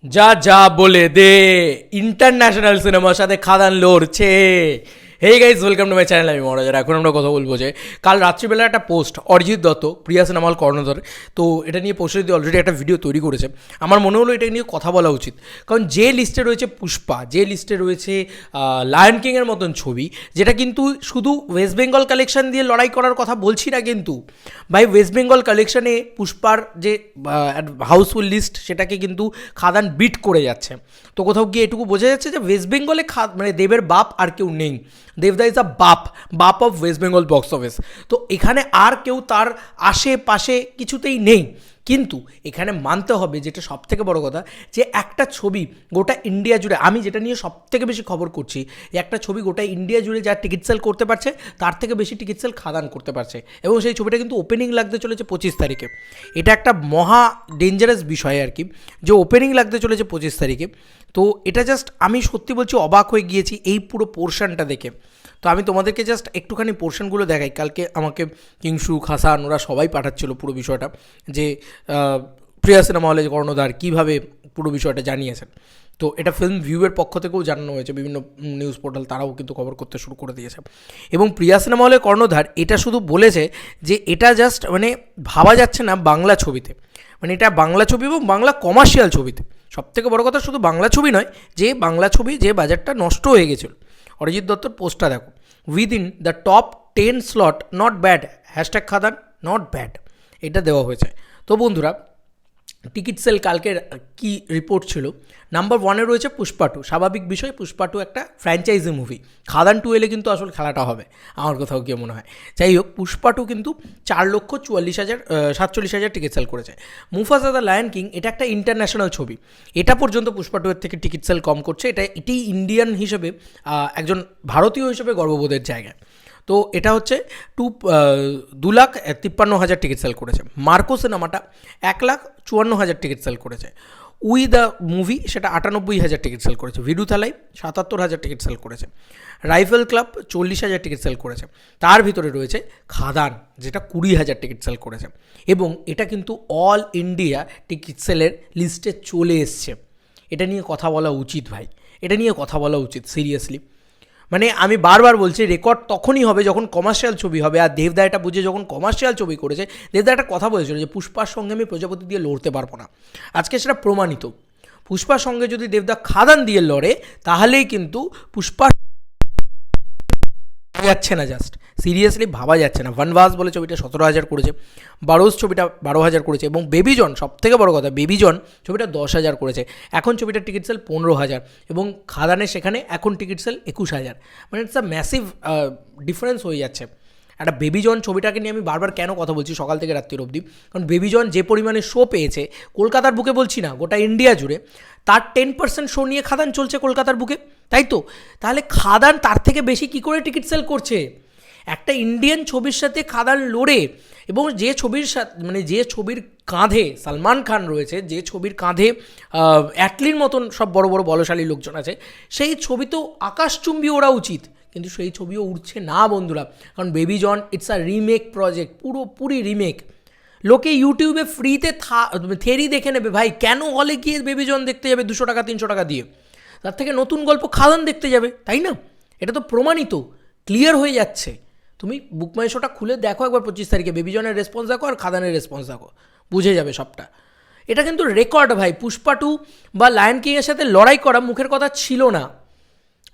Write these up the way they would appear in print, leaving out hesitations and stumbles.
যা যা বলে দে ইন্টারন্যাশনাল সিনেমার সাথে খাদান লড়ছে। Hey guys, welcome to my channel. আমি মহারাজার। এখন আমরা কথা বলবো যে কাল রাত্রিবেলা একটা পোস্ট অরিজিৎ দত্ত, প্রিয়া সিনেমাল কর্ণধর, তো এটা নিয়ে পোস্টে দিয়ে অলরেডি একটা ভিডিও তৈরি করেছে। আমার মনে হলো এটা নিয়ে কথা বলা উচিত, কারণ যে লিস্টে রয়েছে পুষ্পা, যে লিস্টে রয়েছে লায়ন কিংয়ের মতন ছবি, যেটা কিন্তু শুধু ওয়েস্ট বেঙ্গল কালেকশন দিয়ে লড়াই করার কথা বলছি না, কিন্তু ভাই ওয়েস্ট বেঙ্গল কালেকশনে পুষ্পার যে হাউসফুল লিস্ট সেটাকে কিন্তু খাদান বিট করে যাচ্ছে। তো কোথাও গিয়ে এটুকু বোঝা যাচ্ছে যে ওয়েস্ট বেঙ্গলে মানে দেবের বাপ আর কেউ নেই। দেবদা ইজ আ বাপ of West Bengal box office. তো এখানে আর কেউ তার আশেপাশে কিছুতেই নেই। কিন্তু এখানে মানতে হবে, যেটা সব থেকে বড় কথা, যে একটা ছবি গোটা ইন্ডিয়া জুড়ে, আমি যেটা নিয়ে সব থেকে বেশি খবর করছি, একটা ছবি গোটা ইন্ডিয়া জুড়ে যা টিকিট সেল করতে পারছে, তার থেকে বেশি টিকিট সেল খাদান করতে পারছে। এবং সেই ছবিটা কিন্তু ওপেনিং লাগতে চলেছে 25 তারিখে। এটা একটা মহা ডেঞ্জারাস বিষয় আর কি, যে ওপেনিং লাগতে চলেছে 25 তারিখে। তো এটা জাস্ট আমি সত্যি বলছি অবাক হয়ে গিয়েছি এই পুরো পোর্শনটা দেখে। তো আমি তোমাদেরকে জাস্ট একটুখানি পোর্শনগুলো দেখাই। কালকে আমাকে কিংসু, হাসান, ওরা সবাই পাঠাচ্ছিল পুরো বিষয়টা, যে প্রিয়া সিনেমা হলে কর্ণধার কীভাবে পুরো বিষয়টা জানিয়েছেন। তো এটা ফিল্ম ভিউয়ের পক্ষ থেকেও জানানো হয়েছে, বিভিন্ন নিউজ পোর্টাল তারাও কিন্তু কভার করতে শুরু করে দিয়েছে। এবং প্রিয়া সিনেমা হলে কর্ণধার এটা শুধু বলেছে যে এটা জাস্ট মানে ভাবা যাচ্ছে না বাংলা ছবিতে, মানে এটা বাংলা ছবি এবং বাংলা কমার্শিয়াল ছবিতে। সবথেকে বড় কথা শুধু বাংলা ছবি নয়, যে বাংলা ছবি যে বাজারটা নষ্ট হয়ে গেছিল। অরিজিৎ দত্তর পোস্টটা দেখো, within the top 10 slot, not bad, hashtag Khadaan, not bad, এটা দেওয়া হয়েছে। তো বন্ধুরা, টিকিট সেল কালকের কি রিপোর্ট ছিল, নাম্বার 1-এ রয়েছে পুষ্পা 2। স্বাভাবিক বিষয়, পুষ্পা 2 একটা ফ্র্যাঞ্চাইজি মুভি। খাদান 2 এলে কিন্তু আসল খেলাটা হবে আমার কোথাও গিয়ে মনে হয়। যাই হোক, পুষ্পা 2 কিন্তু 4,47,000 টিকিট সেল করেছে। মুফাসা দ্য লায়ন কিং এটা একটা ইন্টারন্যাশনাল ছবি, এটা পর্যন্ত পুষ্পা 2 এর থেকে টিকিট সেল কম করছে। এটাই ইন্ডিয়ান হিসেবে, একজন ভারতীয় হিসেবে গর্ববোধের জায়গা। তো এটা হচ্ছে 2,53,000 টিকিট সেল করেছে। মার্কো সিনেমাটা 1,54,000 টিকিট সেল করেছে। উই দ্য মুভি সেটা 98,000 টিকিট সেল করেছে। ভিডু থালাই 77,000 টিকিট সেল করেছে। রাইফেল ক্লাব 40,000 টিকিট সেল করেছে। তার ভিতরে রয়েছে খাদান, যেটা 20,000 টিকিট সেল করেছে। এবং এটা কিন্তু অল ইন্ডিয়া টিকিট সেলের লিস্টে চলে এসছে। এটা নিয়ে কথা বলা উচিত ভাই, এটা নিয়ে কথা বলা উচিত সিরিয়াসলি। মানে আমি বারবার বলছি, রেকর্ড তখনই হবে যখন কমার্শিয়াল ছবি হবে। আর দেবদা এটা বুঝে যখন কমার্শিয়াল ছবি করেছে, দেবদা একটা কথা বলেছিল যে পুষ্পার সঙ্গে আমি প্রজাপতি দিয়ে লড়তে পারবো না। আজকে সেটা প্রমাণিত। পুষ্পার সঙ্গে যদি দেবদা খাদান দিয়ে লড়ে, তাহলেই কিন্তু পুষ্পা যাচ্ছে না, জাস্ট সিরিয়াসলি ভাবা যাচ্ছে না। বনবাস বলে ছবিটা 17,000 করেছে, বারোস ছবিটা 12,000 করেছে, এবং বেবিজন, সব থেকে বড় কথা, বেবিজন ছবিটা 10,000 করেছে। এখন ছবিটার টিকিট সেল 15,000, এবং খাদানের সেখানে এখন টিকিট সেল 21,000। মানে ইটস আ ম্যাসিভ ডিফারেন্স হয়ে যাচ্ছে। একটা বেবিজন ছবিটাকে নিয়ে আমি বারবার কেন কথা বলছি সকাল থেকে রাত্রির অবধি, কারণ বেবিজন যে পরিমাণে শো পেয়েছে, কলকাতার বুকে বলছি না, গোটা ইন্ডিয়া জুড়ে, তার 10% শো নিয়ে খাদান চলছে কলকাতার বুকে, তাই তো? তাহলে খাদান তার থেকে বেশি কী করে টিকিট সেল করছে? একটা ইন্ডিয়ান ছবির সাথে খাদান লড়ে, এবং যে ছবির সাথে, মানে যে ছবির কাঁধে সালমান খান রয়েছে, যে ছবির কাঁধে অ্যাটলির মতন সব বড় বড় বলশালী লোকজন আছে, সেই ছবি তো আকাশচুম্বী ওরা উচিত, কিন্তু সেই ছবিও উঠছে না বন্ধুরা। কারণ বেবিজন ইটস আ রিমেক প্রজেক্ট, পুরোপুরি রিমেক। লোকে ইউটিউবে ফ্রিতে থেরি দেখে নেবে ভাই, কেন হলে গিয়ে বেবিজন দেখতে যাবে 200 টাকা 300 টাকা দিয়ে? তার থেকে নতুন গল্প খাদান দেখতে যাবে, তাই না? এটা তো প্রমাণিত, ক্লিয়ার হয়ে যাচ্ছে। তুমি বুক মাই শোটা খুলে দেখো একবার 25 তারিখে, বেবিজনের রেসপন্স দেখো আর খাদানের রেসপন্স দেখো, বুঝে যাবে সবটা। এটা কিন্তু রেকর্ড ভাই। পুষ্পা 2 বা লায়ন কিংয়ের সাথে লড়াই করা মুখের কথা ছিল না,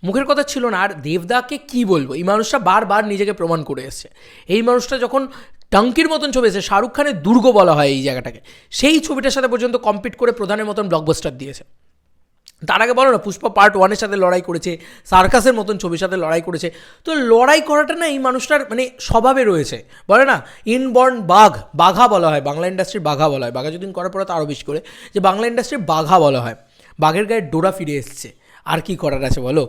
মুখের কথা ছিল না। আর দেবদাকে কি বলবো, এই মানুষটা বারবার নিজেকে প্রমাণ করে এসছে। এই মানুষটা যখন টাঙ্কির মতন ছবি এসে, শাহরুখ খানের দুর্গ বলা হয় এই জায়গাটাকে, সেই ছবিটার সাথে পর্যন্ত কম্পিট করে প্রধানের মতন ব্লকবাস্টার দিয়েছে। তার আগে বলো না, পুষ্পা পার্ট 1-এর সাথে লড়াই করেছে, সার্কাসের মতন ছবির সাথে লড়াই করেছে। তো লড়াই করাটা না এই মানুষটার মানে স্বভাবে রয়েছে। বলে না ইনবর্ন বাঘা বলা হয়, বাংলা ইন্ডাস্ট্রির বাঘা বলা হয়। বাঘা যদি করার পরে তো আরও বেশি করে, যে বাংলা ইন্ডাস্ট্রির বাঘা বলা হয়। বাঘের গায়ে ডোরা ফিরে এসছে, আর কি করার আছে বলো?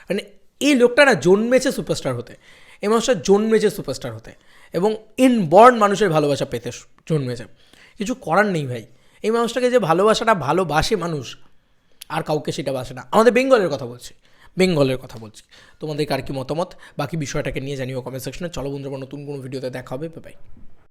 মানে এই লোকটা না জন্মেছে সুপারস্টার হতে, এই মানুষটা জন্মেছে সুপারস্টার হতে, এবং ইনবর্ন মানুষের ভালোবাসা পেতে জন্মেছে। কিছু করার নেই ভাই। এই মানুষটাকে যে ভালোবাসাটা ভালোবাসে মানুষ, আর কাউকে সেটা বাসে না। আমাদের বেঙ্গলের কথা বলছি। তোমাদের কার কি মতামত বাকি বিষয়টাকে নিয়ে জানিও কমেন্ট সেকশনে। চলো বন্ধুরা, নতুন কোনো ভিডিওতে দেখা হবে। বাই।